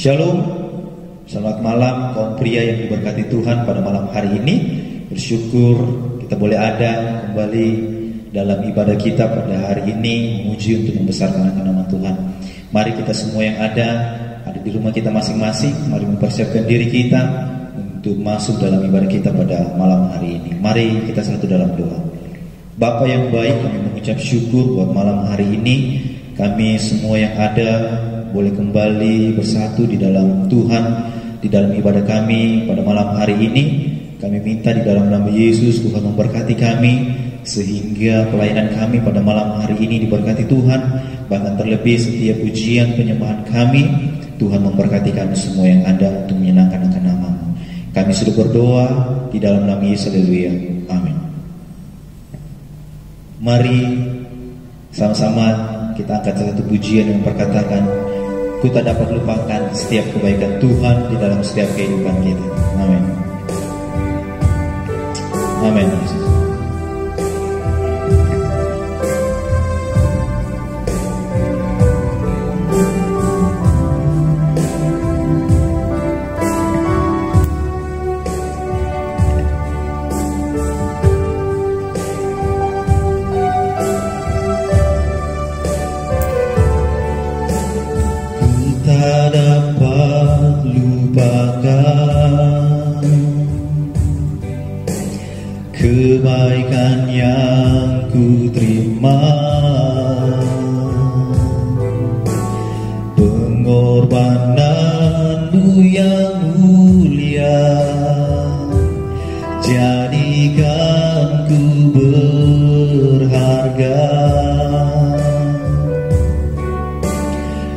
Shalom, selamat malam kaum pria yang diberkati Tuhan pada malam hari ini. Bersyukur kita boleh ada kembali dalam ibadah kita pada hari ini, memuji untuk membesarkan nama Tuhan. Mari kita semua yang ada di rumah kita masing-masing, mari mempersiapkan diri kita untuk masuk dalam ibadah kita pada malam hari ini. Mari kita satu dalam doa. Bapa yang baik, kami mengucap syukur buat malam hari ini. Kami semua yang ada boleh kembali bersatu di dalam Tuhan, di dalam ibadah kami pada malam hari ini. Kami minta di dalam nama Yesus Tuhan memberkati kami, sehingga pelayanan kami pada malam hari ini diberkati Tuhan. Bahkan terlebih setiap pujian penyembahan kami, Tuhan memberkati kami semua yang ada untuk menyenangkan akan nama-Mu. Kami sudah berdoa di dalam nama Yesus, haleluya, amin. Mari sama-sama kita angkat satu pujian yang berkatakan, ku tak dapat lupakan setiap kebaikan Tuhan di dalam setiap kehidupan kita. Amin. Amin. Kebaikan yang ku terima, pengorbanan-Mu yang mulia, jadikan ku berharga.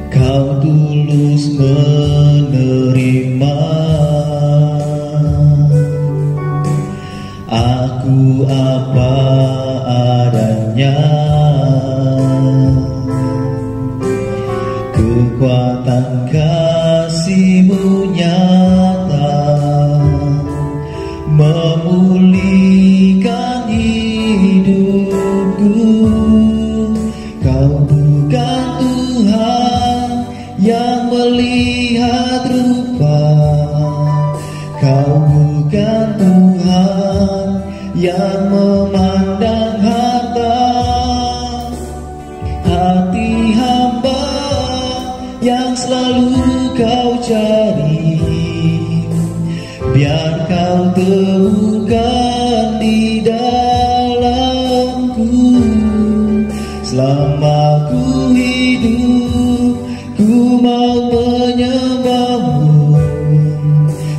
Kau tulus menerima aku apa adanya, kekuatan kasih-Mu nyata, memulihkan hidupku. Kau bukan Tuhan yang melihat rupa, Kau bukan Tuhan yang memandang harta. Hati hamba yang selalu Kau cari, biar Kau temukan di dalamku. Selama ku hidup, ku mau menyembah-Mu,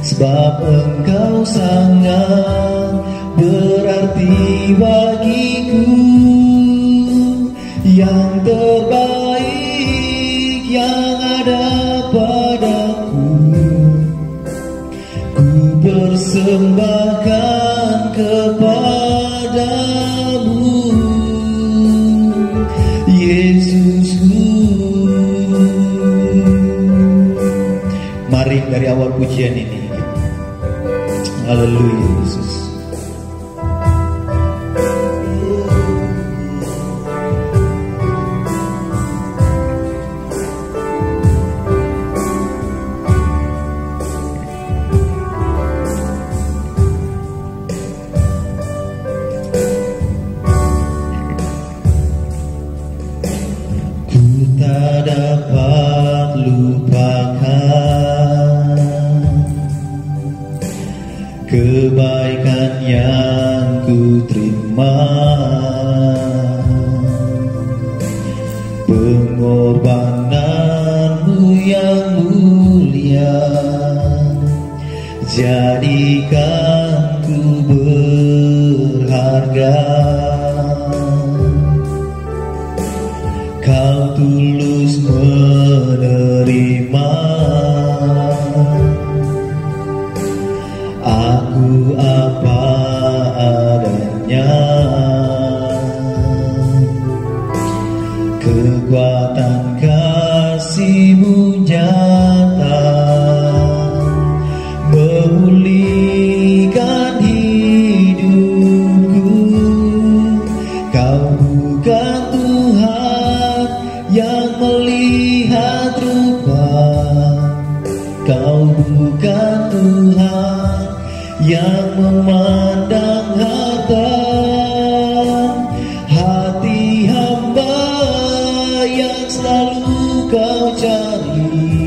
sebab Engkau sangat berarti bagiku. Yang terbaik yang ada padaku, ku persembahkan kepadamu, Yesusku. Mari dari awal pujian ini, haleluya Yesus. Kebaikan yang ku terima, pengorbanan-Mu yang mulia, jadikan ku berharga. Kau tulus menerima aku apa adanya, kekuatan kasih-Mu nyata, memulihkan hidupku. Kau bukan Tuhan yang melihat rupa, yang memandang harta, hati hamba yang selalu kau cari.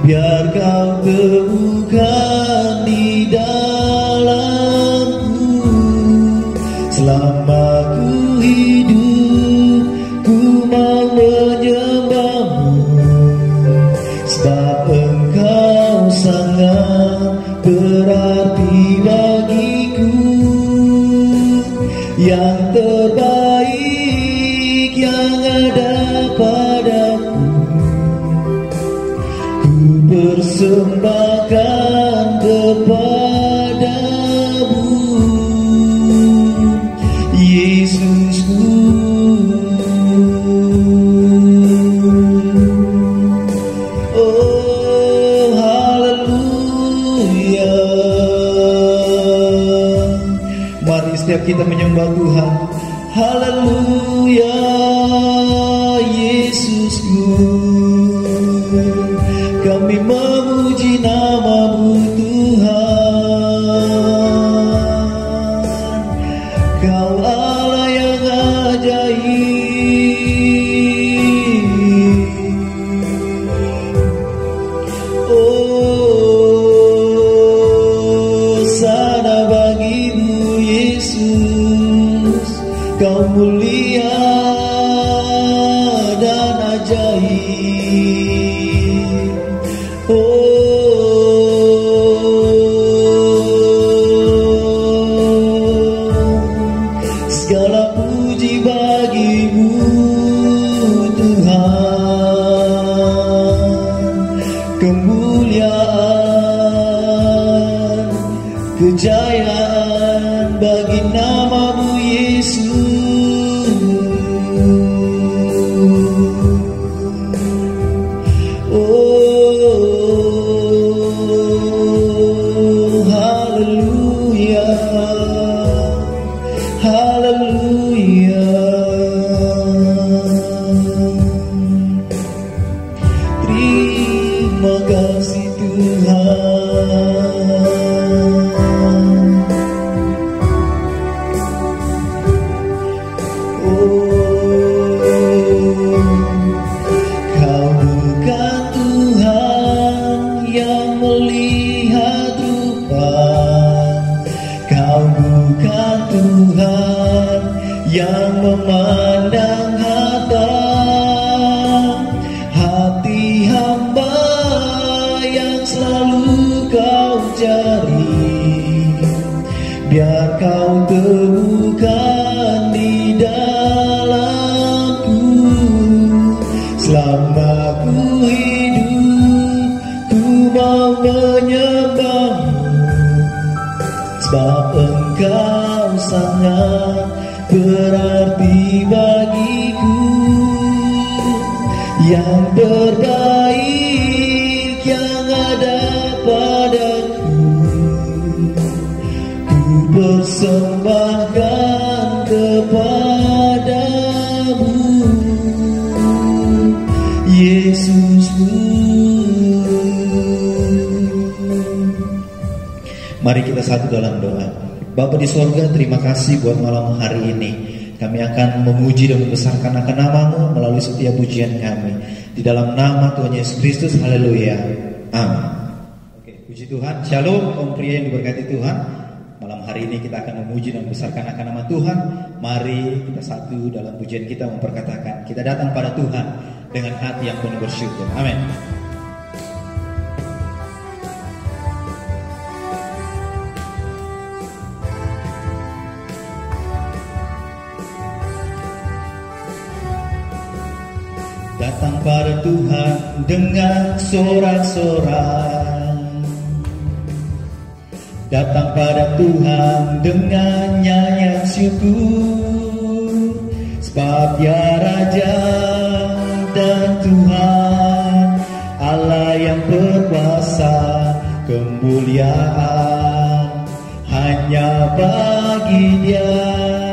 Biar kau temukan di dalamku. Selama ku hidup, ku mau menyembahmu, sebab engkau sangat berarti bagiku. Yang terbaik yang ada padaku, ku persembahkan kepadamu, Yesusku. Oh haleluya. Mari setiap kita menyembah Tuhan. Haleluya, Yesusku. Kami memuji nama-Mu Tuhan. Kau Allah yang ajaib. Oh, sana bagi-Mu Yesus. Kau mulia dan ajaib. Segala puji bagi-Mu Tuhan. Kemuliaan, kejayaan bagi nama-Mu Yesus. Haleluya. Terima kasih Tuhan. Kau bukan Tuhan yang melihat rupa, Kau bukan Tuhan yang memandang harta, hati hamba yang selalu Kau cari. Biar Kau temukan di dalamku. Selama ku hidup, ku mau menyembah-Mu, sebab Engkau sangat berarti bagiku. Yang terbaik yang ada padaku, ku persembahkan kepadamu, Yesusku. Mari kita satu dalam doa. Bapa di sorga, terima kasih buat malam hari ini. Kami akan memuji dan membesarkan akan nama-Mu melalui setiap pujian kami. Di dalam nama Tuhan Yesus Kristus, haleluya, amin. Oke, puji Tuhan. Shalom, kaum pria yang diberkati Tuhan. Malam hari ini kita akan memuji dan membesarkan akan nama Tuhan. Mari kita satu dalam pujian kita memperkatakan, kita datang pada Tuhan dengan hati yang penuh bersyukur. Amin. Datang pada Tuhan dengan sorak-sorai, datang pada Tuhan dengan nyanyian syukur, sebab Dia Raja dan Tuhan, Allah yang berkuasa. Kemuliaan hanya bagi Dia.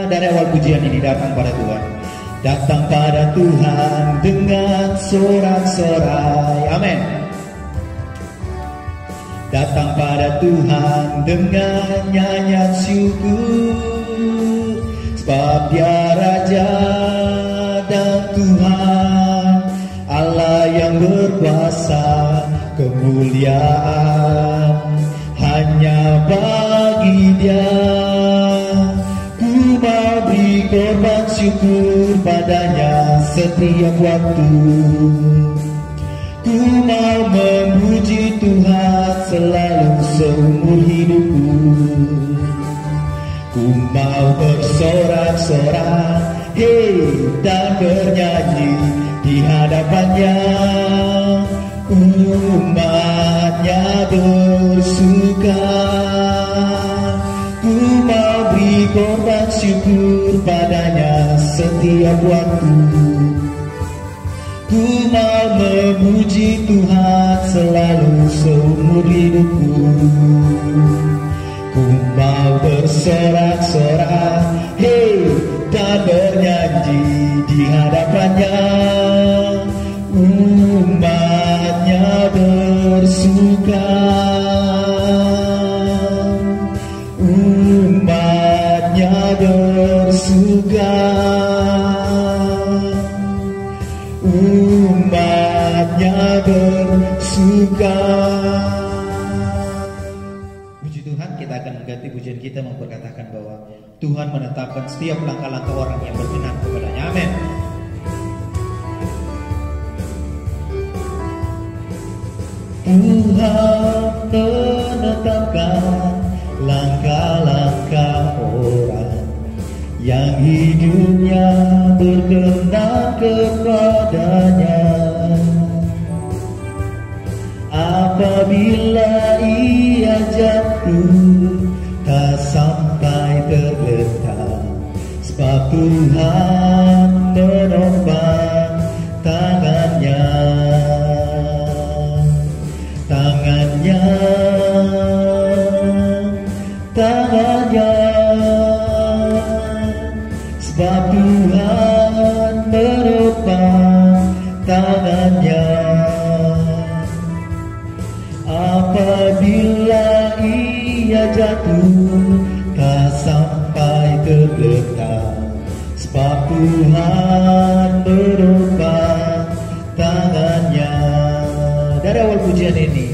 Dari awal pujian ini datang pada Tuhan. Datang pada Tuhan dengan sorak-sorai. Amin. datang pada Tuhan dengan nyanyian syukur, sebab Dia Raja dan Tuhan, Allah yang berkuasa. Kemuliaan hanya bagi Dia. Ku mau beri korban syukur padanya setiap waktu. Ku mau memuji Tuhan selalu seumur hidupku. Ku mau bersorak-sorak, dan bernyanyi di hadapannya. Umatnya bersuka. Ku mau beri korban syukur padanya setiap waktu. Ku mau memuji Tuhan selalu seumur hidupku. Ku mau bersorak-sorak, dan bernyanyi di hadapannya. Umatnya bersuka. Umatnya bersuka. Umatnya bersuka. Puji Tuhan, kita akan mengganti pujian kita memperkatakan bahwa Tuhan menetapkan setiap langkah-langkah orang yang berkenan kepadanya. Amin. Tuhan menetapkan langkah-langkah orang yang hidupnya berkenan kepadanya. Apabila ia jatuh, tak sampai tergeletak, sebab Tuhan menopang tangannya. Tangannya, tangannya, sebab Tuhan menopang tangannya. Apabila ia jatuh, tak sampai tergeletak, sebab Tuhan menopang tangannya. Dari awal pujian ini,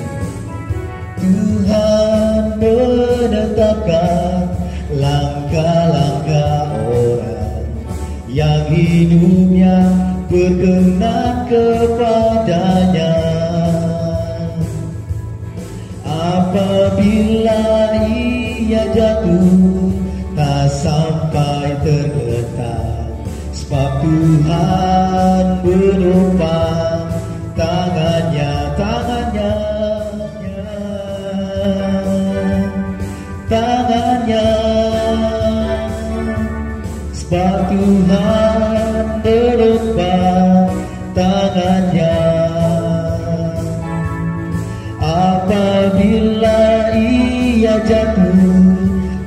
Tuhan menetapkan langkah-langkah orang yang hidupnya berkenan kepadanya. Apabila ia jatuh, tak sampai tergeletak, sebab Tuhan menopang tangannya. Tangannya, tangannya, sebab Tuhan menopang tangannya. Apabila ia jatuh,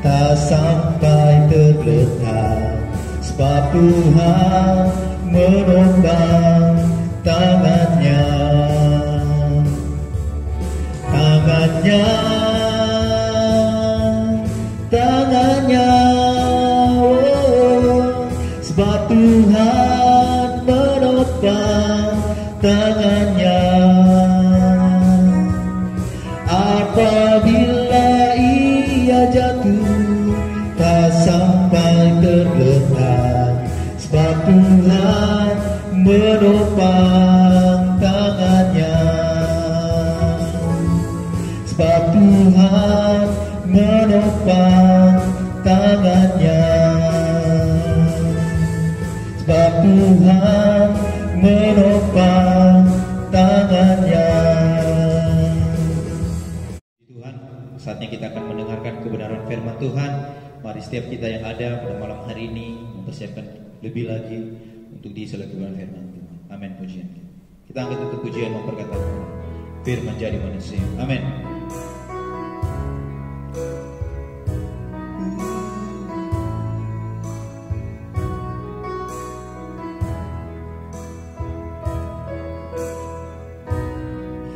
tak sampai tergeletak, sebab Tuhan menopang tangannya. Tangannya, tangannya, sebab Tuhan menopang tangannya. Apabila ia jatuh, tak sampai tergeletak, sebab Tuhan menopang tangannya. Sebab Tuhan menopang tangannya. Sebab Tuhan menopang tangannya. Tuhan, saatnya kita akan mendengarkan kebenaran firman Tuhan. Mari setiap kita yang ada pada malam hari ini mempersiapkan lebih lagi untuk diisi oleh kebenaran firman Tuhan. Amin. Pujian kita angkat untuk pujian memperkatakan firman jadi manusia. Amin.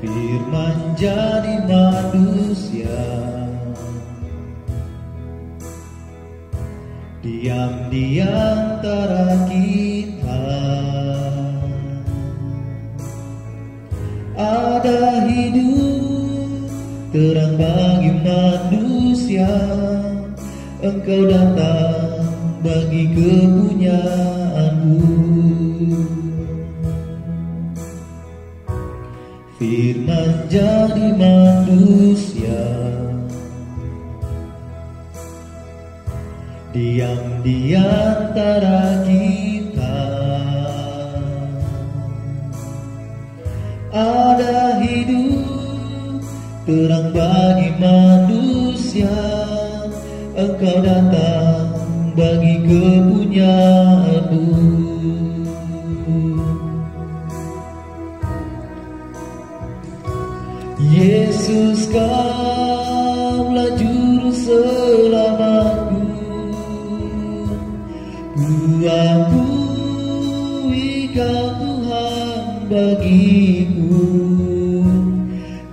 Firman jadi manusia, manusia. Diam di antara kita, ada hidup terang bagi manusia. Engkau datang bagi kepunyaanmu. Firman jadi manusia, diam di antara kita. Ada hidup terang bagi manusia. Engkau datang bagi kepunyaanmu. Yesus, Kaulah juru selamatku. Ku akui Kau Tuhan bagiku.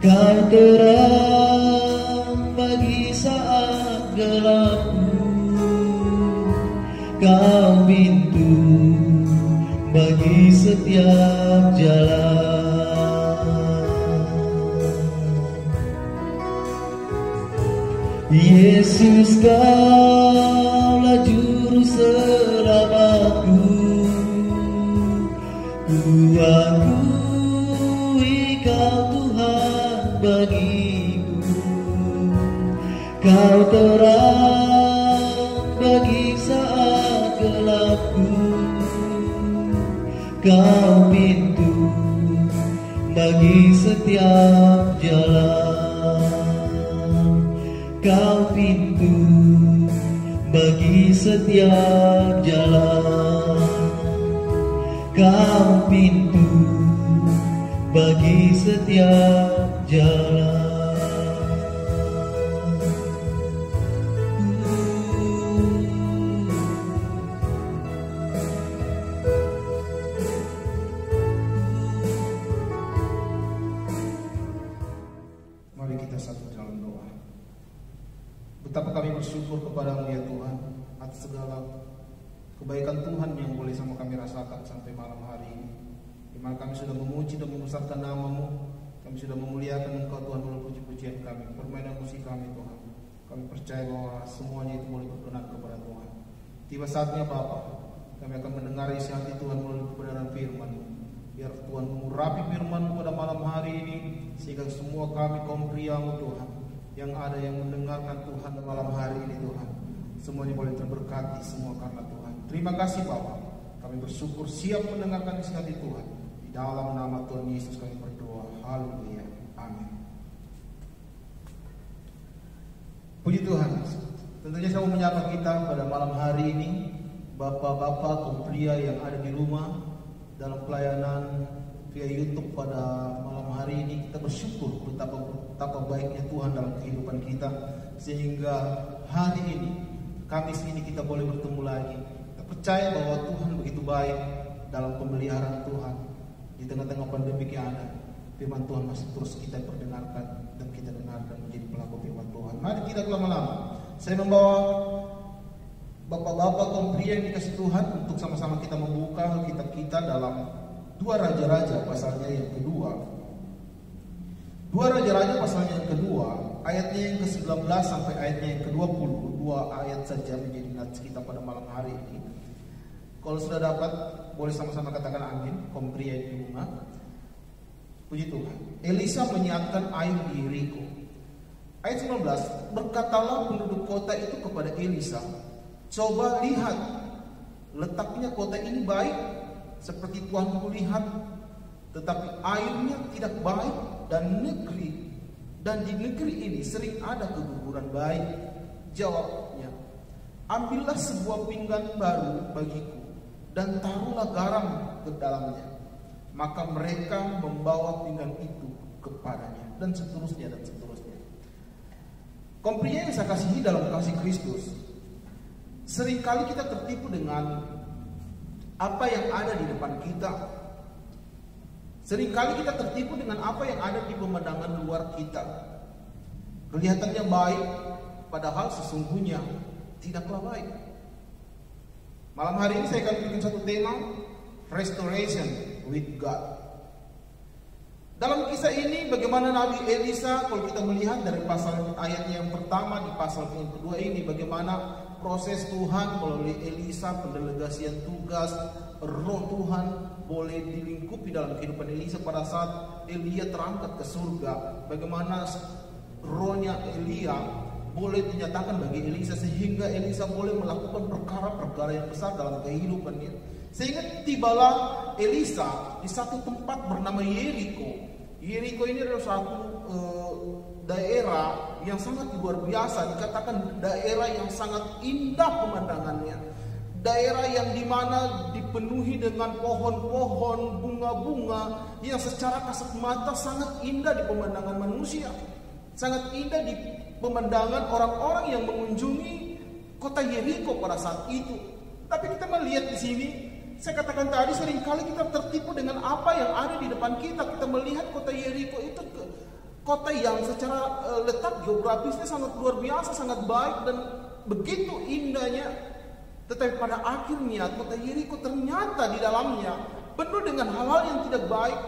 Kau terang bagi saat gelapku. Kau pintu bagi setiap jalan. Yesus, Kaulah juru selamatku. Ku akui Kau Tuhan bagiku. Kau terang bagi saat gelapku. Kau pintu bagi setiap jalan. Kau pintu bagi setiap jalan. Kau pintu bagi setiap jalan. Mari kita satu dalam doa. Betapa kami bersyukur kepada-Mu ya Tuhan atas segala kebaikan Tuhan yang boleh sama kami rasakan sampai malam hari ini, di mana kami sudah memuji dan membesarkan nama-Mu. Kami sudah memuliakan Engkau Tuhan melalui puji-pujian kami, permainan musik kami Tuhan. Kami percaya bahwa semuanya itu boleh berkenan kepada Tuhan. Tiba saatnya Bapa, kami akan mendengar isi hati Tuhan melalui kebenaran firman-Mu. Biar Tuhan mengurapi firman-Mu pada malam hari ini, sehingga semua kami kaum pria-Mu Tuhan yang ada yang mendengarkan Tuhan malam hari ini Tuhan, semuanya boleh terberkati semua karena Tuhan. Terima kasih Bapa, kami bersyukur siap mendengarkan isi hati Tuhan. Di dalam nama Tuhan Yesus kami berdoa. Haleluya. Amin. Puji Tuhan. Tentunya saya mau menyapa kita pada malam hari ini, bapak-bapak kaum pria yang ada di rumah dalam pelayanan via YouTube pada malam hari ini. Kita bersyukur betapa baiknya Tuhan dalam kehidupan kita, sehingga hari ini, Kamis ini kita boleh bertemu lagi. Kita percaya bahwa Tuhan begitu baik dalam pemeliharaan Tuhan di tengah-tengah pandemi yang ada. Firman Tuhan masih terus kita perdengarkan dan kita dengarkan menjadi pelaku firman Tuhan. Mari kita lama-lama. Saya membawa bapak-bapak kaum pria yang dikasih Tuhan untuk sama-sama kita membuka kitab kita dalam 2 Raja-Raja pasalnya yang kedua. 2 Raja-Raja pasalnya yang kedua, ayatnya yang ke-19 sampai ayatnya yang ke-20. 2 ayat saja menjadi nats kita pada malam hari ini. Kalau sudah dapat, boleh sama-sama katakan amin. Kaum pria di rumah. Puji Tuhan. Elisa menyiapkan air di Yeriko. Ayat 19, berkatalah penduduk kota itu kepada Elisa, coba lihat, letaknya kota ini baik seperti Tuanku lihat, tetapi airnya tidak baik dan di negeri ini sering ada keguguran baik. Jawabnya, ambillah sebuah pinggan baru bagiku dan taruhlah garam ke dalamnya. Maka mereka membawa pinggan itu kepadanya, dan seterusnya dan seterusnya. Kaum pria yang saya kasihi dalam kasih Kristus, seringkali kita tertipu dengan apa yang ada di depan kita. Seringkali kita tertipu dengan apa yang ada di pemandangan luar kita. Kelihatannya baik, padahal sesungguhnya tidaklah baik. Malam hari ini saya akan bikin satu tema, restoration with God. Dalam kisah ini bagaimana Nabi Elisa, kalau kita melihat dari pasal ayatnya yang pertama di pasal yang kedua ini, bagaimana proses Tuhan melalui Elisa, pendelegasian tugas, roh Tuhan boleh dilingkupi dalam kehidupan Elisa pada saat Elia terangkat ke surga. Bagaimana rohnya Elia boleh dinyatakan bagi Elisa sehingga Elisa boleh melakukan perkara-perkara yang besar dalam kehidupannya. Sehingga tibalah Elisa di satu tempat bernama Yeriko. Yeriko ini adalah satu daerah yang sangat luar biasa, dikatakan daerah yang sangat indah pemandangannya. Daerah yang dimana dipenuhi dengan pohon-pohon, bunga-bunga yang secara kasat mata sangat indah di pemandangan manusia. Sangat indah di pemandangan orang-orang yang mengunjungi kota Yeriko pada saat itu. Tapi kita melihat di sini, saya katakan tadi, seringkali kita tertipu dengan apa yang ada di depan kita. Kita melihat kota Yeriko itu kota yang secara letak geografisnya sangat luar biasa, sangat baik dan begitu indahnya. Tetapi pada akhirnya kota Yeriko ternyata di dalamnya penuh dengan hal-hal yang tidak baik.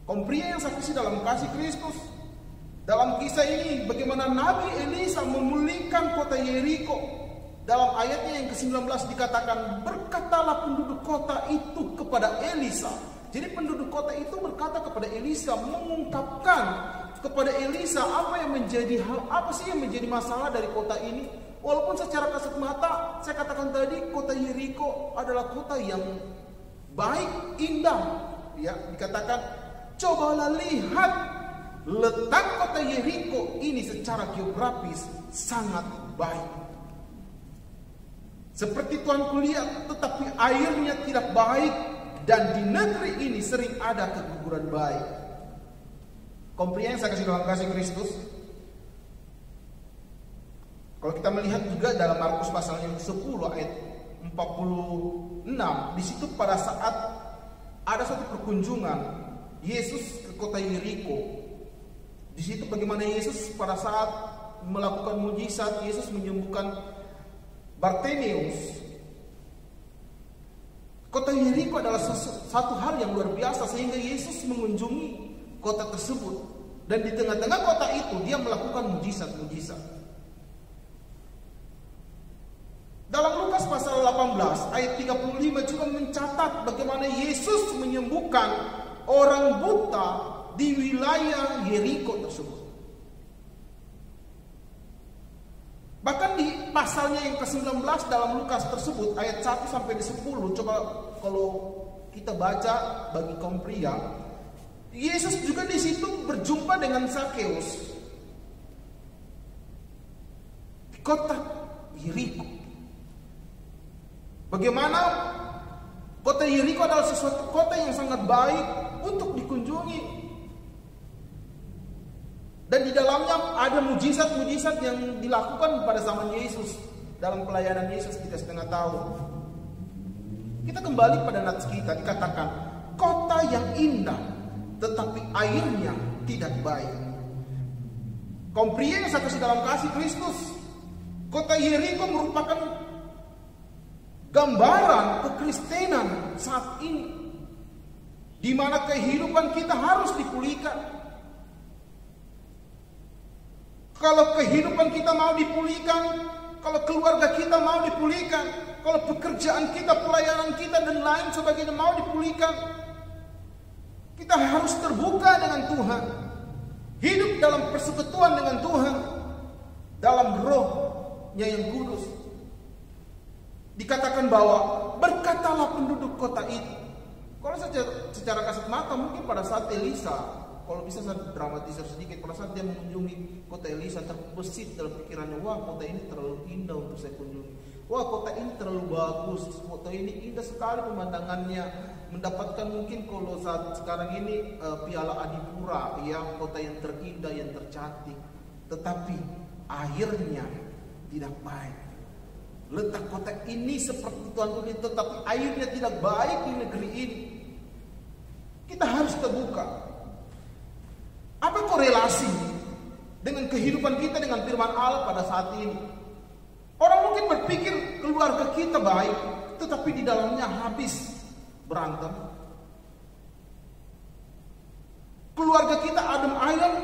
Kaum pria yang saksi dalam kasih Kristus. Dalam kisah ini bagaimana Nabi Elisa memulihkan kota Yeriko. Dalam ayatnya yang ke-19 dikatakan, berkatalah penduduk kota itu kepada Elisa. Jadi penduduk kota itu berkata kepada Elisa, mengungkapkan kepada Elisa apa yang menjadi apa sih yang menjadi masalah dari kota ini. Walaupun secara kasat mata saya katakan tadi kota Yeriko adalah kota yang baik, indah. Ya, dikatakan, cobalah lihat letak kota Yeriko ini secara geografis sangat baik. Seperti Tuhan kulihat, tetapi airnya tidak baik, dan di negeri ini sering ada keguguran baik. Kaum pria yang saya kasih dalam kasih Kristus, kalau kita melihat juga dalam Markus pasal yang 10 ayat 46, di situ pada saat ada satu perkunjungan Yesus ke kota Yeriko. Di situ bagaimana Yesus pada saat melakukan mujizat, Yesus menyembuhkan Bartimeus. Kota Yeriko adalah satu hal yang luar biasa sehingga Yesus mengunjungi kota tersebut, dan di tengah-tengah kota itu dia melakukan mujizat-mujizat. Dalam Lukas pasal 18 ayat 35 juga mencatat bagaimana Yesus menyembuhkan orang buta di wilayah Yeriko tersebut. Bahkan di pasalnya yang ke-19 dalam Lukas tersebut ayat 1 sampai 10, coba kalau kita baca bagi kaum pria, Yesus juga di situ berjumpa dengan Zakeus di kota Yeriko. Bagaimana kota Yeriko adalah sesuatu kota yang sangat baik untuk dikunjungi. Dan di dalamnya ada mujizat-mujizat yang dilakukan pada zaman Yesus. Dalam pelayanan Yesus 3,5 tahun. Kita kembali pada nats kita, dikatakan kota yang indah tetapi airnya tidak baik. Kaum pria yang saya kasih dalam kasih Kristus, kota Yeriko merupakan gambaran kekristenan saat ini, di mana kehidupan kita harus dipulihkan. Kalau kehidupan kita mau dipulihkan, kalau keluarga kita mau dipulihkan, kalau pekerjaan kita, pelayanan kita dan lain sebagainya mau dipulihkan, kita harus terbuka dengan Tuhan, hidup dalam persekutuan dengan Tuhan, dalam rohnya yang kudus. Dikatakan bahwa berkatalah penduduk kota itu. Kalau secara kasat mata mungkin pada saat Elisa, kalau bisa saya dramatisir sedikit, pada saat dia mengunjungi kota Elisa, terbesit dalam pikirannya, wah kota ini terlalu indah untuk saya kunjungi. Wah kota ini terlalu bagus, kota ini indah sekali pemandangannya. Mendapatkan mungkin kalau saat sekarang ini Piala Adipura, ya, kota yang terindah, yang tercantik. Tetapi airnya tidak baik. Letak kota ini seperti Tuhan kulihat, tetapi airnya tidak baik di negeri ini. Kita harus terbuka. Apa korelasi dengan kehidupan kita dengan firman Allah pada saat ini. Orang mungkin berpikir keluarga kita baik, tetapi di dalamnya habis berantem. Keluarga kita adem ayem,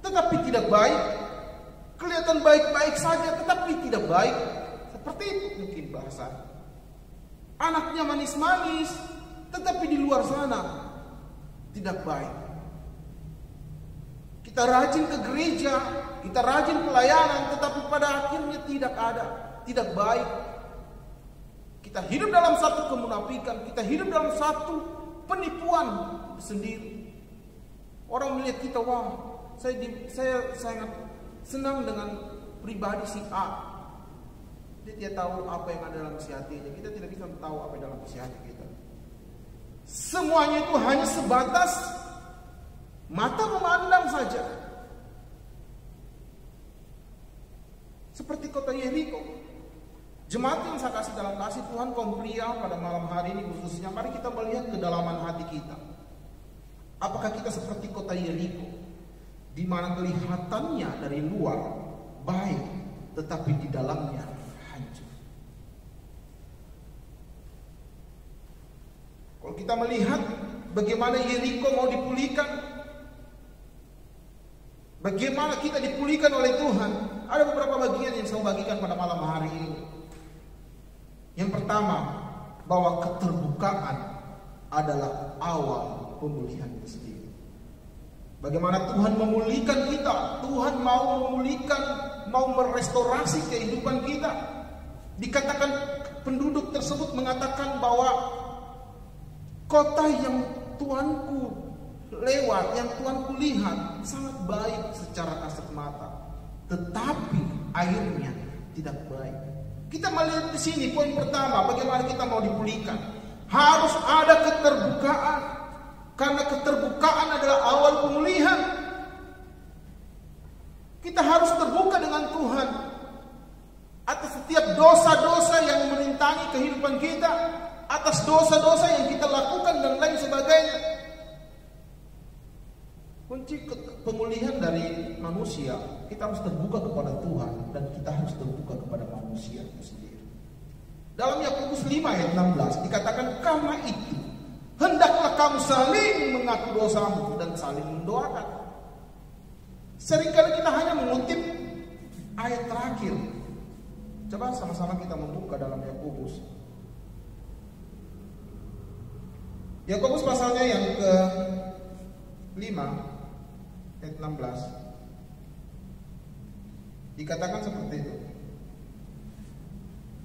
tetapi tidak baik. Kelihatan baik-baik saja, tetapi tidak baik. Seperti itu mungkin bahasa. Anaknya manis-manis, tetapi di luar sana tidak baik. Kita rajin ke gereja, kita rajin pelayanan, tetapi pada akhirnya tidak baik. Kita hidup dalam satu kemunafikan, kita hidup dalam satu penipuan sendiri. Orang melihat kita, wah, saya sangat senang dengan pribadi si A. Dia tidak tahu apa yang ada dalam isi hatinya. Kita tidak bisa tahu apa yang dalam isi hati kita. Semuanya itu hanya sebatas mata memandang saja. Seperti kota Yeriko. Jemaat yang saya kasih dalam kasih Tuhan kaum pria pada malam hari ini khususnya, mari kita melihat kedalaman hati kita. Apakah kita seperti kota Yeriko, di mana kelihatannya dari luar baik, tetapi di dalamnya hancur? Kalau kita melihat bagaimana Yeriko mau dipulihkan, bagaimana kita dipulihkan oleh Tuhan, ada beberapa bagian yang saya bagikan pada malam hari ini. Yang pertama, bahwa keterbukaan adalah awal pemulihan itu sendiri. Bagaimana Tuhan memulihkan kita, Tuhan mau memulihkan, mau merestorasi kehidupan kita. Dikatakan penduduk tersebut mengatakan bahwa kota yang Tuanku lewat, yang Tuanku lihat sangat baik secara kasat mata, tetapi airnya tidak baik. Kita melihat di sini poin pertama, bagaimana kita mau dipulihkan. Harus ada keterbukaan, karena keterbukaan adalah awal pemulihan. Kita harus terbuka dengan Tuhan atas setiap dosa-dosa yang merintangi kehidupan kita, atas dosa-dosa yang kita lakukan dan lain sebagainya. Kunci pemulihan dari manusia, kita harus terbuka kepada Tuhan dan kita harus terbuka kepada manusia itu sendiri. Dalam Yakobus 5 ayat 16 dikatakan, karena itu hendaklah kamu saling mengaku dosamu dan saling mendoakan. Seringkali kita hanya mengutip ayat terakhir. Coba sama-sama kita membuka dalam Yakobus. Yakobus pasalnya yang ke-5 ayat 16 dikatakan seperti itu.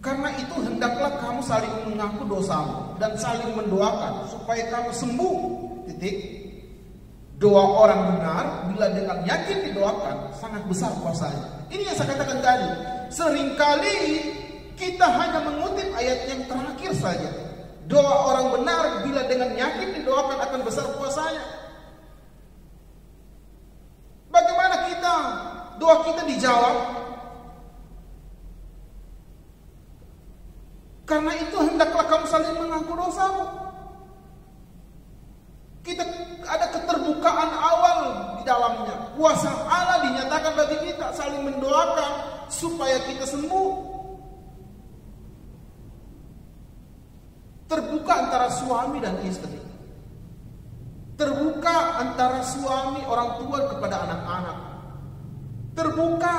Karena itu hendaklah kamu saling mengaku dosamu dan saling mendoakan supaya kamu sembuh. Titik. Doa orang benar bila dengan yakin didoakan sangat besar kuasanya. Ini yang saya katakan tadi. Seringkali kita hanya mengutip ayat yang terakhir saja. Doa orang benar bila dengan yakin didoakan akan besar kuasanya. Bagaimana kita, doa kita dijawab? Karena itu hendaklah kamu saling mengaku dosamu. Kita ada keterbukaan awal di dalamnya. Kuasa Allah dinyatakan bagi kita, saling mendoakan supaya kita sembuh. Terbuka antara suami dan istri. Terbuka antara suami orang tua kepada anak-anak. Terbuka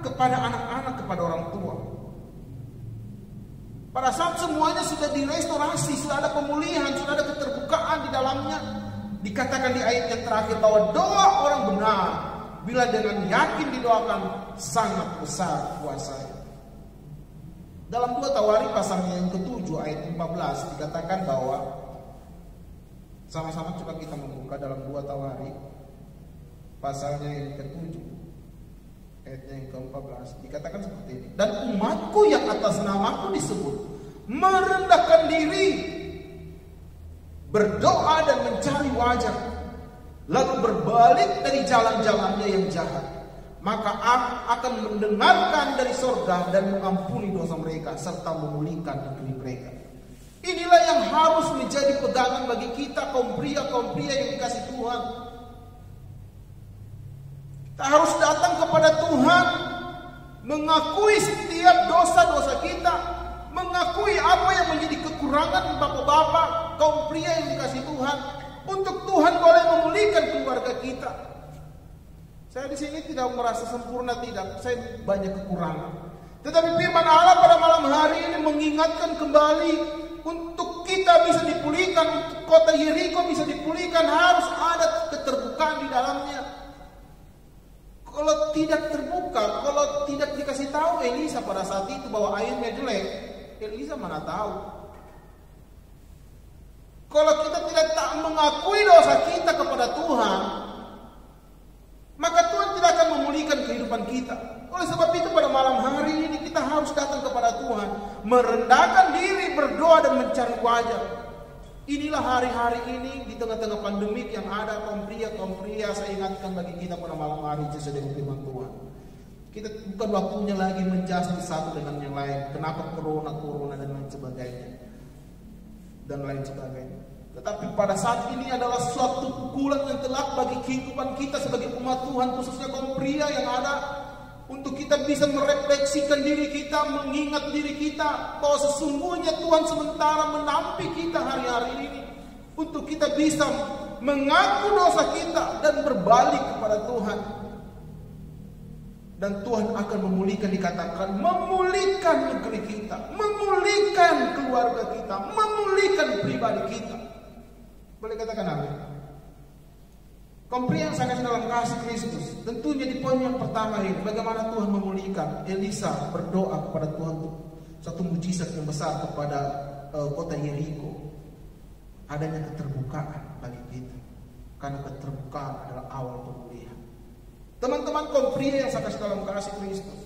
kepada anak-anak kepada orang tua. Pada saat semuanya sudah direstorasi, sudah ada pemulihan, sudah ada keterbukaan di dalamnya, dikatakan di ayat yang terakhir bahwa doa orang benar bila dengan yakin didoakan sangat besar kuasanya. Dalam 2 Tawari pasalnya yang ke-7 ayat 15 dikatakan bahwa, sama-sama coba kita membuka dalam 2 Tawari pasalnya yang ke-7 ayatnya yang ke-14 dikatakan seperti ini. Dan umatku yang atas namaku disebut merendahkan diri, berdoa dan mencari wajah, lalu berbalik dari jalan-jalannya yang jahat, maka akan mendengarkan dari sorga dan mengampuni dosa mereka serta memulihkan negeri mereka. Inilah yang harus menjadi pegangan bagi kita kaum pria yang dikasih Tuhan. Kita harus datang kepada Tuhan, mengakui setiap dosa-dosa kita, mengakui apa yang menjadi kekurangan bapak-bapak, kaum pria yang dikasih Tuhan, untuk Tuhan boleh memulihkan keluarga kita. Saya di sini tidak merasa sempurna, tidak. Saya banyak kekurangan. Tetapi firman Allah pada malam hari ini mengingatkan kembali, untuk kita bisa dipulihkan, untuk kota Yeriko bisa dipulihkan, harus ada keterbukaan di dalamnya. Kalau tidak terbuka, kalau tidak dikasih tahu Elisa pada saat itu bahwa airnya jelek, Elisa mana tahu. Kalau kita tidak mengakui dosa kita kepada Tuhan, maka Tuhan tidak akan memulihkan kehidupan kita. Oleh sebab itu pada malam hari ini kita harus datang kepada Tuhan, merendahkan diri, berdoa dan mencari wajah. Inilah hari-hari ini di tengah-tengah pandemik yang ada, kaum pria saya ingatkan bagi kita pada malam hari sesuai dengan firman Tuhan. Kita bukan waktunya lagi menjudge satu dengan yang lain. Kenapa corona dan lain sebagainya. Tetapi pada saat ini adalah suatu pukulan yang telak bagi kehidupan kita sebagai umat Tuhan, khususnya kaum pria yang ada, untuk kita bisa merefleksikan diri kita, mengingat diri kita bahwa sesungguhnya Tuhan sementara menampi kita hari-hari ini, untuk kita bisa mengaku dosa kita dan berbalik kepada Tuhan. Dan Tuhan akan memulihkan, dikatakan memulihkan negeri kita, memulihkan keluarga kita, memulihkan pribadi kita. Boleh katakan amin? Kaum pria yang sangat dalam kasih Kristus, tentunya di poin yang pertama ini, bagaimana Tuhan memulihkan. Elisa berdoa kepada Tuhan untuk satu mujizat yang besar kepada kota Yeriko. Adanya keterbukaan bagi kita, karena keterbukaan adalah awal pemulihan. Teman-teman kaum pria yang sangat dalam kasih Kristus,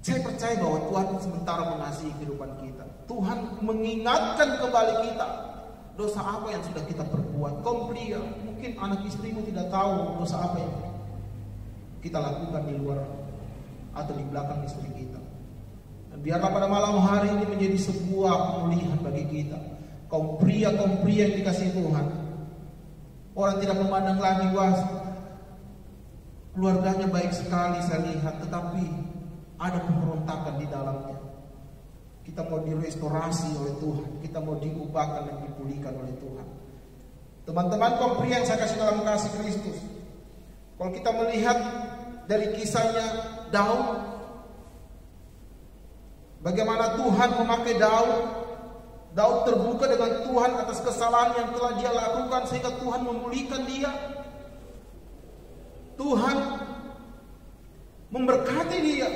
saya percaya bahwa Tuhan sementara mengasihi kehidupan kita. Tuhan mengingatkan kembali kita dosa apa yang sudah kita perbuat. Kaum pria, mungkin anak istrimu tidak tahu dosa apa yang kita lakukan di luar atau di belakang istri kita. Dan biarlah pada malam hari ini menjadi sebuah pemulihan bagi kita. Kaum pria yang dikasihi Tuhan. Orang tidak memandang lagi, wah keluarganya baik sekali saya lihat, tetapi ada pemberontakan di dalamnya. Kita mau direstorasi oleh Tuhan, kita mau diubahkan dan dipulihkan oleh Tuhan. Teman-teman kaum pria yang saya kasih dalam kasih Kristus, kalau kita melihat dari kisahnya Daud, bagaimana Tuhan memakai Daud terbuka dengan Tuhan atas kesalahan yang telah dia lakukan, sehingga Tuhan memulihkan dia. Tuhan memberkati dia.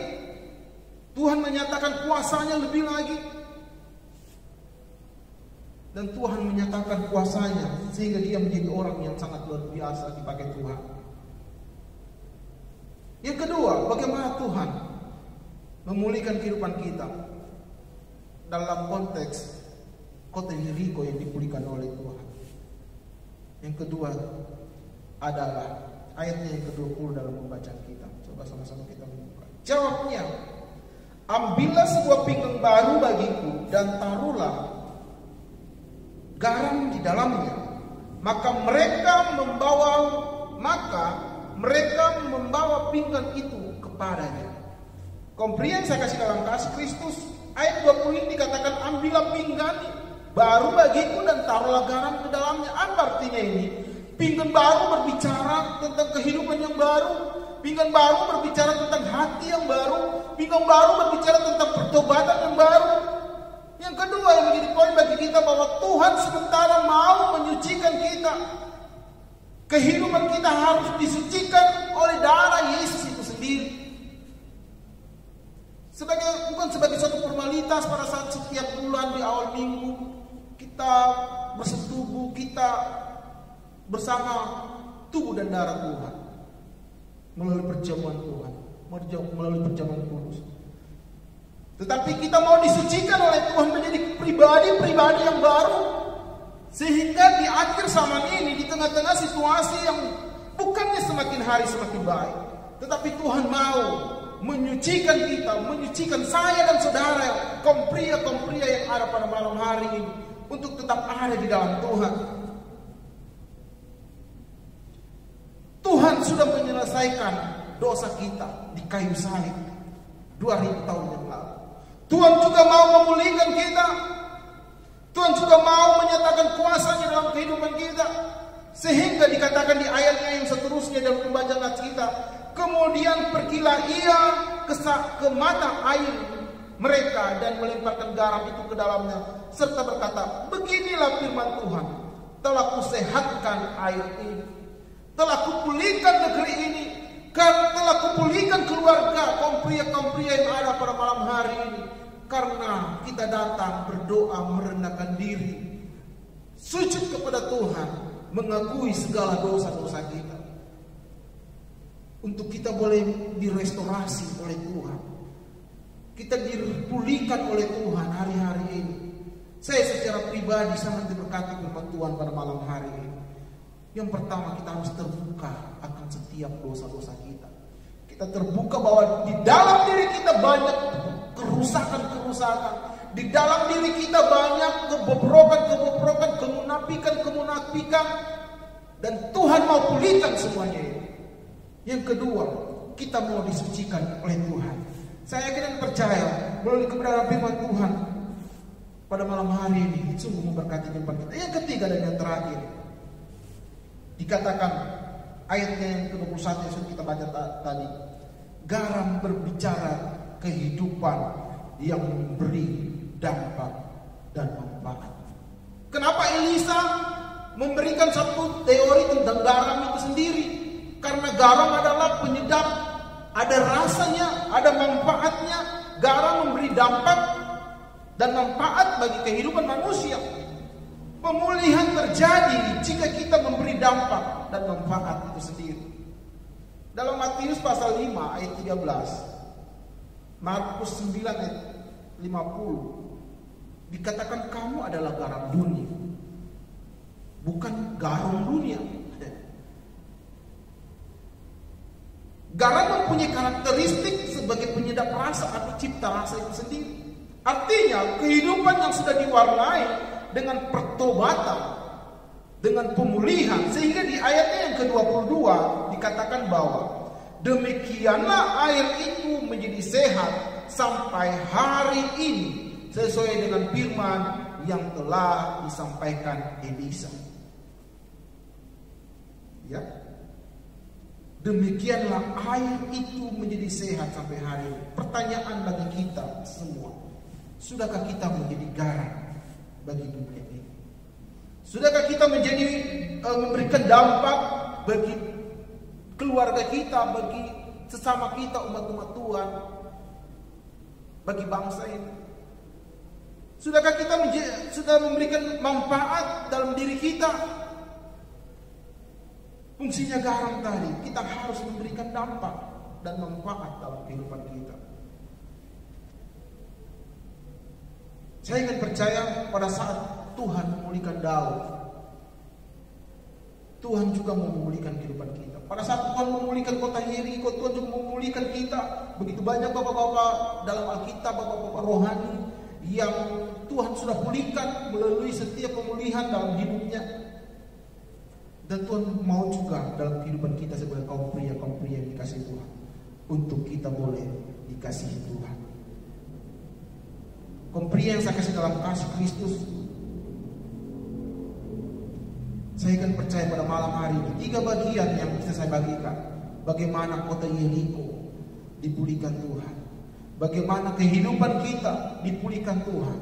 Tuhan menyatakan kuasanya lebih lagi. Dan Tuhan menyatakan kuasanya sehingga dia menjadi orang yang sangat luar biasa dipakai Tuhan. Yang kedua, bagaimana Tuhan memulihkan kehidupan kita dalam konteks kota Yeriko yang dipulihkan oleh Tuhan. Yang kedua adalah ayatnya yang ke-20 dalam pembacaan kita. Coba sama-sama kita membuka. Jawabnya, ambillah sebuah pinggan baru bagiku dan taruhlah garam di dalamnya. Maka mereka membawa pinggan itu kepadanya. Kaum pria yang saya kasih dalam kasih Kristus, ayat 20 ini dikatakan ambillah pinggan baru bagiku dan taruhlah garam ke dalamnya. Apa artinya ini? Pinggan baru berbicara tentang kehidupan yang baru. Pinggan baru berbicara tentang hati yang baru. Pinggan baru berbicara tentang pertobatan yang baru. Yang kedua yang menjadi poin bagi kita, bahwa Tuhan sementara mau menyucikan kita. Kehidupan kita harus disucikan oleh darah Yesus itu sendiri. Bukan sebagai suatu formalitas pada saat setiap bulan di awal minggu kita bersetubuh, kita bersama tubuh dan darah Tuhan melalui perjamuan Tuhan, melalui perjamuan kudus. Tetapi kita mau disucikan oleh Tuhan menjadi pribadi-pribadi yang baru, sehingga di akhir zaman ini, di tengah-tengah situasi yang bukannya semakin hari semakin baik, tetapi Tuhan mau menyucikan kita, menyucikan saya dan saudara, kaum pria yang ada pada malam hari ini. untuk tetap ada di dalam Tuhan. Tuhan sudah menyelesaikan dosa kita di kayu salib 2000 tahun yang lalu. Tuhan juga mau memulihkan kita. Tuhan juga mau menyatakan kuasa-Nya dalam kehidupan kita. Sehingga dikatakan di ayatnya yang seterusnya dalam pembacaan kita, kemudian pergilah ia ke mata air mereka dan melemparkan garam itu ke dalamnya, serta berkata, beginilah firman Tuhan, telah kusehatkan air ini, telah kupulihkan negeri ini, telah kupulihkan keluarga kaum pria yang ada pada malam hari ini, karena kita datang berdoa merendahkan diri, sujud kepada Tuhan, mengakui segala dosa-dosa kita, untuk kita boleh direstorasi oleh Tuhan, kita dipulihkan oleh Tuhan hari-hari ini. Saya secara pribadi sangat diberkati firman Tuhan pada malam hari ini. Yang pertama, kita harus terbuka akan setiap dosa-dosa kita. Kita terbuka bahwa di dalam diri kita banyak kerusakan-kerusakan. Di dalam diri kita banyak kebobrokan, kemunafikan. Dan Tuhan mau pulihkan semuanya ini. Yang kedua, kita mau disucikan oleh Tuhan. Saya yakin dan percaya melalui kebenaran firman Tuhan pada malam hari ini sungguh memberkati kehidupan kita. Yang ketiga dan yang terakhir, dikatakan ayatnya yang ke-21 yang sudah kita baca tadi, garam berbicara kehidupan yang memberi dampak dan manfaat. Kenapa Elisa memberikan satu teori tentang garam itu sendiri? Karena garam adalah penyedap, ada rasanya, ada manfaatnya. Garam memberi dampak dan manfaat bagi kehidupan manusia. Pemulihan terjadi jika kita memberi dampak dan manfaat itu sendiri. Dalam Matius pasal 5 ayat 13, Markus 9 ayat 50, dikatakan kamu adalah garam dunia, bukan garam dunia. Garam mempunyai karakteristik sebagai penyedap rasa atau cipta rasa itu sendiri. Artinya kehidupan yang sudah diwarnai dengan pertobatan, dengan pemulihan, sehingga di ayatnya yang ke-22 dikatakan bahwa demikianlah air itu menjadi sehat sampai hari ini, sesuai dengan firman yang telah disampaikan Elisa. Ya, demikianlah air itu menjadi sehat sampai hari ini. Pertanyaan bagi kita semua, sudahkah kita menjadi garam bagi dunia ini? Sudahkah kita menjadi memberikan dampak bagi keluarga kita, bagi sesama kita, umat-umat Tuhan, bagi bangsa ini? Sudahkah kita sudah memberikan manfaat dalam diri kita? Fungsinya garam tadi, kita harus memberikan dampak dan manfaat dalam kehidupan kita. Saya ingin percaya pada saat Tuhan memulihkan Daud, Tuhan juga mau memulihkan kehidupan kita. Pada saat Tuhan memulihkan kota Yeriko, Tuhan juga memulihkan kita. Begitu banyak bapak-bapak dalam Alkitab, bapak-bapak rohani yang Tuhan sudah pulihkan melalui setiap pemulihan dalam hidupnya. Dan Tuhan mau juga dalam kehidupan kita sebagai kaum pria yang dikasih Tuhan, untuk kita boleh dikasihi Tuhan. Kaum pria yang saya kasih dalam kasih Kristus, saya akan percaya pada malam hari ini 3 bagian yang bisa saya bagikan. Bagaimana kota Yeriko dipulihkan Tuhan, bagaimana kehidupan kita dipulihkan Tuhan.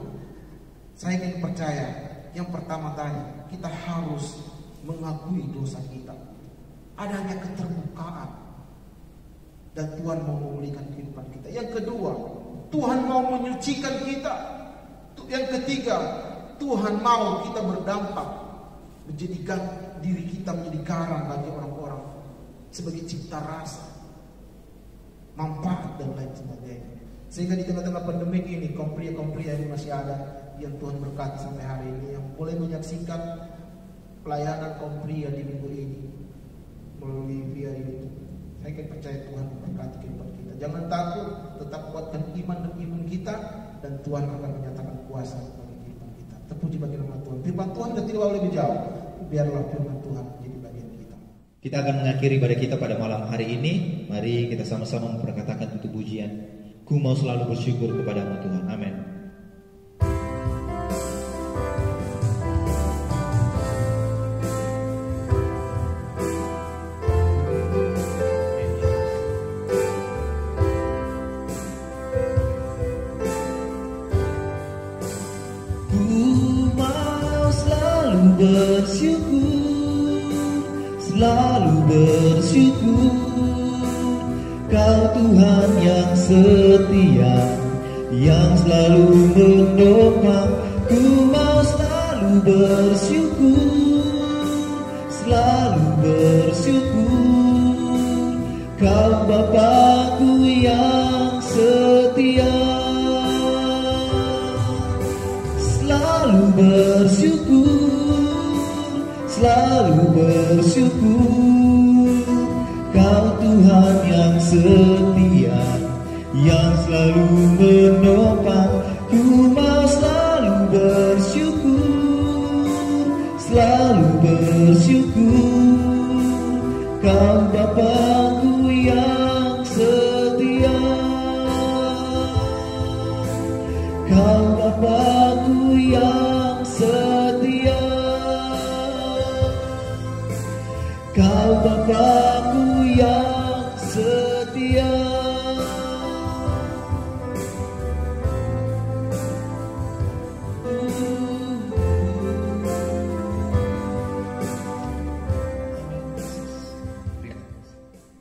Saya ingin percaya, yang pertama tadi, kita harus mengakui dosa kita, adanya keterbukaan, dan Tuhan mau memulihkan kehidupan kita. Yang kedua, Tuhan mau menyucikan kita. Yang ketiga, Tuhan mau kita berdampak, menjadikan diri kita menjadi garam bagi orang-orang sebagai cipta rasa, manfaat dan lain sebagainya. Sehingga di tengah-tengah pandemi ini, kaum pria ini masih ada yang Tuhan berkati sampai hari ini, yang boleh menyaksikan pelayanan kaum pria di minggu ini melalui via YouTube. Saya akan percaya Tuhan memberkati kehidupan kita. Jangan takut, tetap kuatkan iman dan iman kita, dan Tuhan akan menyatakan kuasa bagi kehidupan kita. Terpuji bagi nama Tuhan. Firman Tuhan sudah tidak boleh jauh. Biarlah firman Tuhan menjadi bagian kita. Kita akan mengakhiri ibadah kita pada malam hari ini. Mari kita sama-sama memperkatakan tutup pujian. Ku mau selalu bersyukur kepadamu Tuhan. Amin. Selalu bersyukur, Kau Tuhan yang setia, yang selalu menopang. Ku mau selalu bersyukur, selalu bersyukur, Kau Bapa-Ku yang setia. Selalu bersyukur, selalu bersyukur, Kau Tuhan yang setia, yang selalu menopang. Ku mau selalu bersyukur, selalu bersyukur, Kau Bapa-Ku yang setia, Kau Bapa-Ku yang setia, Kau Bapa-Ku yang setia.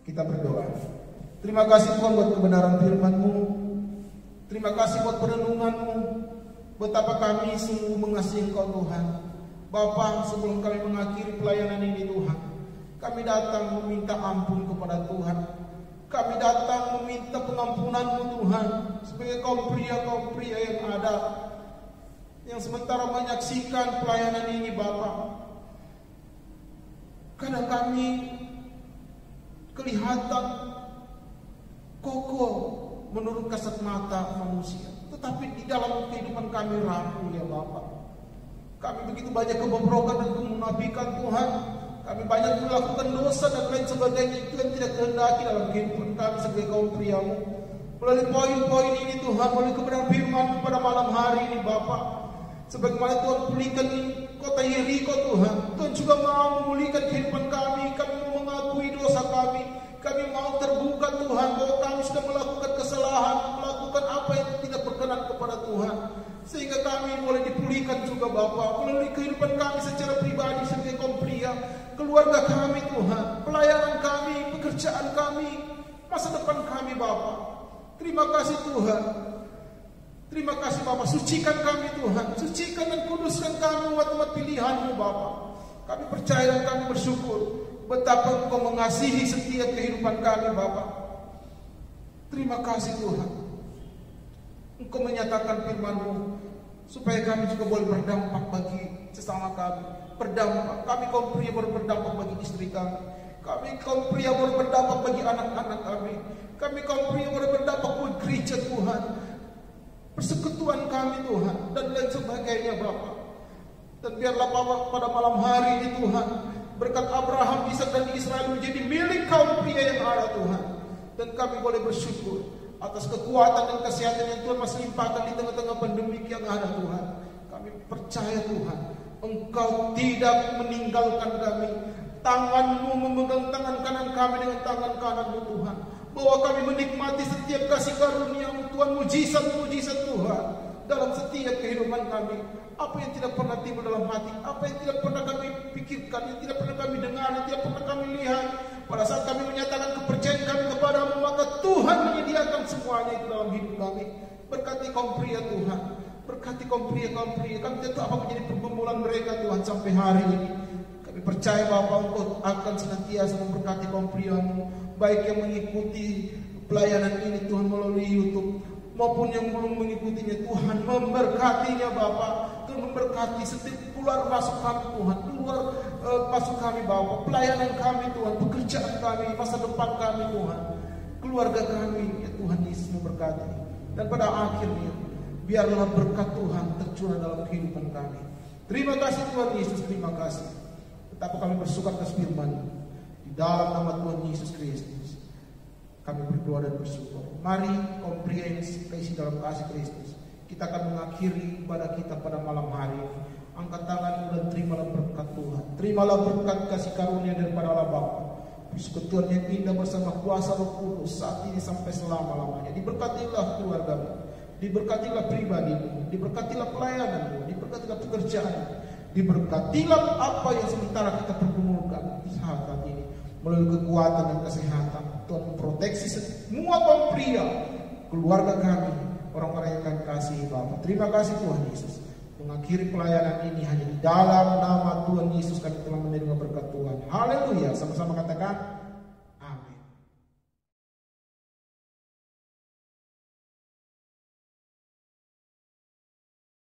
Kita berdoa. Terima kasih Tuhan buat kebenaran firman-Mu. Terima kasih buat perenungan-Mu. Betapa kami sungguh mengasihi Engkau Tuhan. Bapa, sebelum kami mengakhiri pelayanan ini Tuhan, kami datang meminta ampun kepada Tuhan. Kami datang meminta pengampunan-Mu Tuhan, sebagai kaum pria yang ada, yang sementara menyaksikan pelayanan ini Bapa. Kadang kami kelihatan kokoh menurut kasat mata manusia, tetapi di dalam kehidupan kami rapuh ya Bapa. Kami begitu banyak kebobrokan dan kemunafikan Tuhan. Kami banyak melakukan dosa dan lain sebagainya, itu yang tidak kehendaki dalam kehidupan kami sebagai kaum pria-Mu. Melalui poin-poin ini Tuhan, melalui kebenaran firman pada malam hari ini Bapa, sebagaimana Tuhan pulihkan kota Yeriko Tuhan, Tuhan juga mau memulihkan kehidupan kami. Kami mau mengakui dosa kami. Kami mau terbuka Tuhan bahwa kami sudah melakukan kesalahan, melakukan apa yang tidak berkenan kepada Tuhan, sehingga kami boleh dipulihkan juga Bapa melalui kehidupan kami secara pribadi sebagai kaum pria, keluarga kami Tuhan, pelayanan kami, pekerjaan kami, masa depan kami Bapa. Terima kasih Tuhan. Terima kasih Bapa, sucikan kami Tuhan, sucikan dan kuduskan kami umat-umat pilihan-Mu Bapa. Kami percaya dan kami bersyukur betapa Engkau mengasihi setiap kehidupan kami Bapa. Terima kasih Tuhan, Engkau menyatakan firman-Mu supaya kami juga boleh berdampak bagi sesama kami. Berdampak, kami kaum pria boleh berdampak bagi istri kami. Kami kaum pria boleh berdampak bagi anak-anak kami. Kami kaum pria boleh berdampak bagi gereja Tuhan, persekutuan kami Tuhan, dan lain sebagainya Bapa. Dan biarlah Bapa pada malam hari ini Tuhan, berkat Abraham, Ishak dan Israel menjadi milik kaum pria yang ada Tuhan. Dan kami boleh bersyukur atas kekuatan dan kesehatan yang Tuhan masih limpahkan di tengah-tengah pandemi yang ada Tuhan. Kami percaya Tuhan, Engkau tidak meninggalkan kami. Tangan-Mu memegang tangan kanan kami dengan tangan kanan-Mu Tuhan, bahwa kami menikmati setiap kasih karunia-Mu Tuhan, mujizat-mujizat Tuhan dalam setiap kehidupan kami. Apa yang tidak pernah timbul dalam hati, apa yang tidak pernah kami pikirkan, yang tidak pernah kami dengar, yang tidak pernah kami lihat, pada saat kami menyatakan kepercayaan kami kepada-Mu, maka Tuhan menyediakan semuanya itu dalam hidup kami. Berkati kaum pria Tuhan, berkati kaum pria. Kami tidak tahu apa menjadi pergumulan mereka Tuhan sampai hari ini. Kami percaya Bapa, Engkau akan senantiasa memberkati kaum pria-Mu, baik yang mengikuti pelayanan ini Tuhan melalui YouTube, maupun yang belum mengikutinya. Tuhan memberkatinya Bapa. Tuhan memberkati setiap keluar masuk kami Tuhan, keluar masuk kami Bapa, pelayanan kami Tuhan, pekerjaan kami, masa depan kami Tuhan, keluarga kami ya Tuhan Yesus memberkati. Dan pada akhirnya Biarlah berkat Tuhan tercurah dalam kehidupan kami. Terima kasih Tuhan Yesus, terima kasih. Betapa kami bersuka atas firman. Di dalam nama Tuhan Yesus Kristus kami berdoa dan bersyukur. Mari komprehensif isi dalam kasih Kristus. Kita akan mengakhiri ibadah kita pada malam hari ini. Angkat tanganmu dan terimalah berkat Tuhan. Terimalah berkat kasih karunia daripada Allah Bapa. Persekutuan yang indah bersama kuasa Roh Kudus saat ini sampai selama-lamanya. Diberkatilah keluargamu, diberkatilah pribadimu, diberkatilah pelayananmu, diberkatilah pekerjaanmu, diberkatilah apa yang sementara kita pergumulkan saat ini melalui kekuatan dan kesehatan. Tuhan memproteksi semua kaum pria, keluarga kami, orang-orang yang kami kasihi Bapa. Terima kasih Tuhan Yesus. Mengakhiri pelayanan ini hanya di dalam nama Tuhan Yesus kami telah menerima berkat Tuhan. Haleluya. Sama-sama katakan